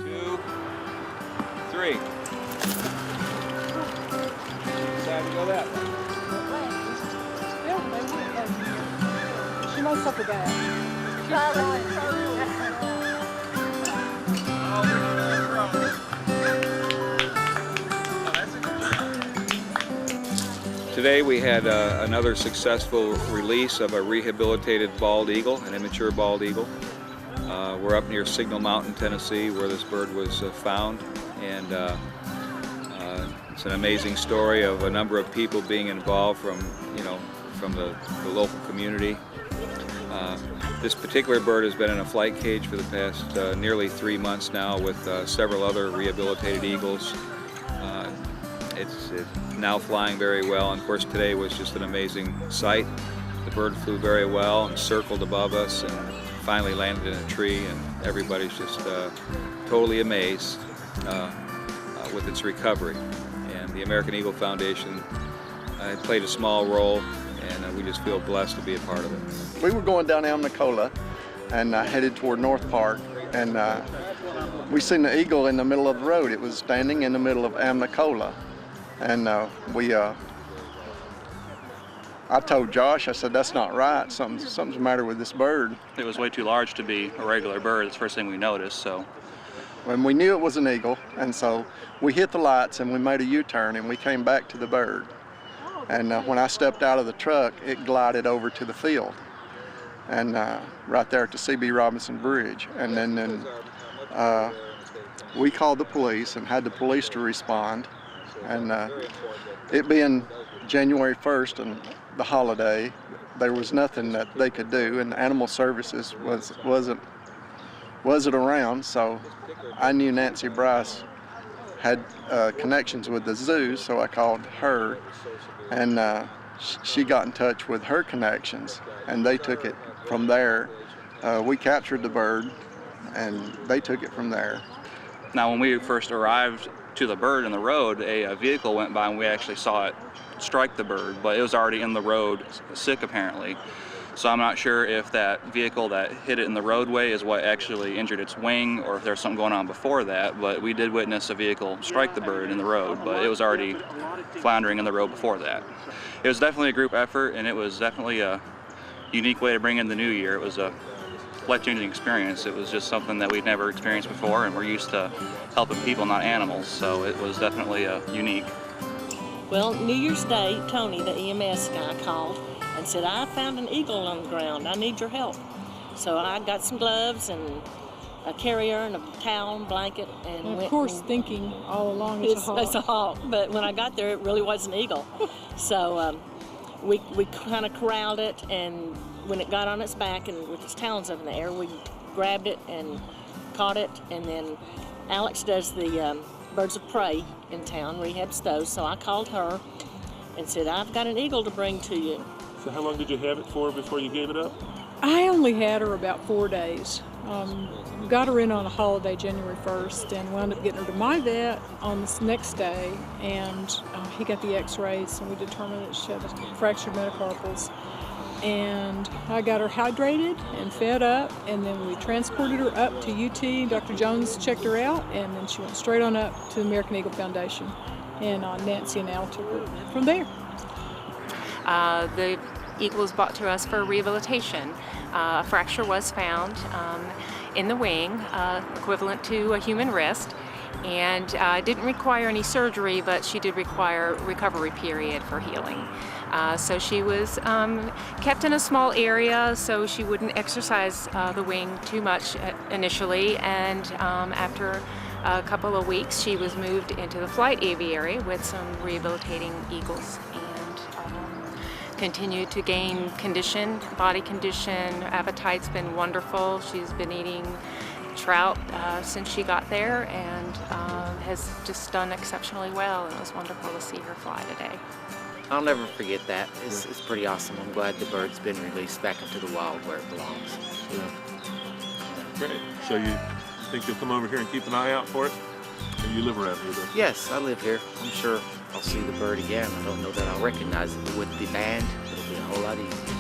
2, 3. Decide to go that way. She might suffer bad. Today we had another successful release of a rehabilitated bald eagle, an immature bald eagle. We're up near Signal Mountain, Tennessee, where this bird was found, and it's an amazing story of a number of people being involved from the local community. This particular bird has been in a flight cage for the past nearly 3 months now with several other rehabilitated eagles. It's now flying very well, and of course today was just an amazing sight. The bird flew very well and circled above us and finally landed in a tree, and everybody's just totally amazed with its recovery. And the American Eagle Foundation played a small role, and we just feel blessed to be a part of it. We were going down Amnicola and headed toward North Park, and we seen the eagle in the middle of the road. It was standing in the middle of Amnicola, and I told Josh, I said, that's not right. Something's the matter with this bird. It was way too large to be a regular bird. It's the first thing we noticed. So, when we knew it was an eagle, and so we hit the lights and we made a U-turn and we came back to the bird. And when I stepped out of the truck, it glided over to the field, and right there at the C.B. Robinson Bridge. And then we called the police and had the police to respond. And it being January 1st and the holiday, there was nothing that they could do, and Animal Services wasn't around. So I knew Nancy Bryce had connections with the zoo, so I called her, and she got in touch with her connections, and they took it from there. We captured the bird, and they took it from there. now when we first arrived to the bird in the road, a vehicle went by and we actually saw it strike the bird, but it was already in the road, sick apparently. So I'm not sure if that vehicle that hit it in the roadway is what actually injured its wing, or if there's something going on before that, but we did witness a vehicle strike the bird in the road, but it was already floundering in the road before that. It was definitely a group effort, and it was definitely a unique way to bring in the new year. It was a life-changing experience. It was just something that we'd never experienced before, and we're used to helping people, not animals, so it was definitely unique. Well, New Year's Day, Tony, the EMS guy, called and said, I found an eagle on the ground. I need your help. So I got some gloves and a carrier and a towel and blanket and of went. course, thinking all along it's a hawk. It's a hawk, but when I got there, it really was an eagle. So we kind of corralled it, and when it got on its back and with its talons up in the air, we grabbed it and caught it, and then Alex does the birds of prey in town, Rehabbed those, so I called her and said, I've got an eagle to bring to you. So how long did you have it for before you gave it up? I only had her about 4 days. Got her in on a holiday, January 1st, and wound up getting her to my vet on this next day, and he got the x-rays, and we determined that she had fractured metacarpals. And I got her hydrated and fed up, and then we transported her up to UT. Dr. Jones checked her out, and then she went straight on up to the American Eagle Foundation, and Nancy and Al took her from there. The eagle was brought to us for rehabilitation. A fracture was found in the wing, equivalent to a human wrist, and didn't require any surgery, but she did require a recovery period for healing. So she was kept in a small area so she wouldn't exercise the wing too much initially, and after a couple of weeks she was moved into the flight aviary with some rehabilitating eagles, and continued to gain condition, body condition. Appetite's been wonderful. She's been eating trout since she got there, and has just done exceptionally well, and it was wonderful to see her fly today. I'll never forget that. It's pretty awesome. I'm glad the bird's been released back into the wild where it belongs. Yeah. Great. So you think you'll come over here and keep an eye out for it? Or you live around here though? Yes, I live here. I'm sure I'll see the bird again. I don't know that I'll recognize it, but with the band, it'll be a whole lot easier.